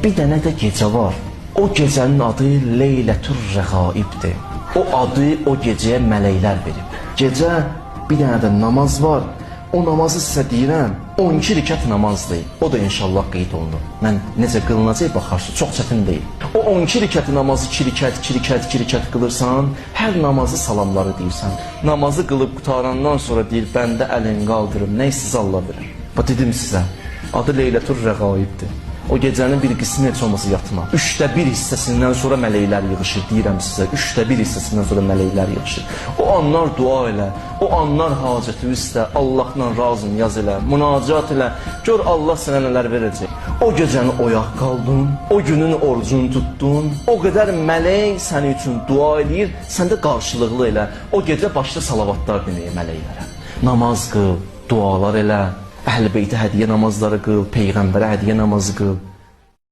bir dənə də gecə var. O gecənin adı Leylətür Rəğaibdir. O adı o gecəyə mələklər verib. Gecə bir dənə də namaz var. O namazı sizə deyirəm, 12 rükət namazdır. O da inşallah qeyd olunur. Mən necə qılınacaq baxarsınız, çox çətin deyil. O 12 rükət namazı 2 rükət, 2 rükət, 2 rükət qılırsan, hər namazı salamları deyirsən. Namazı qılıb qutarandan sonra deyir, bəndə əlin qaldırım, nə siz Allah verir. Bax dedim sizə, adı Leylətür Rəğaibdir. O gecənin bir qismi heç olmasa yatma. 1/3 hissəsindən sonra mələklər yığışır, deyirəm sizə. 1/3 hissəsindən sonra mələklər yığışır. O anlar dua elə, o anlar hacəti istə, Allahla razım yaz elə, münacat elə. Gör Allah sənə nələr verəcək. O gecəni oyaq qaldın, o günün orucunu tutdun, o qədər mələk sənin üçün dua edir, sən də qarşılıqlı elə. O gecə başda salavatlar deməyə mələklərə. Namaz qıl, dualar elə. Əhl-i Beytə hədiyyə namazları qıl, Peyğəmbərə hədiyyə namazı qıl.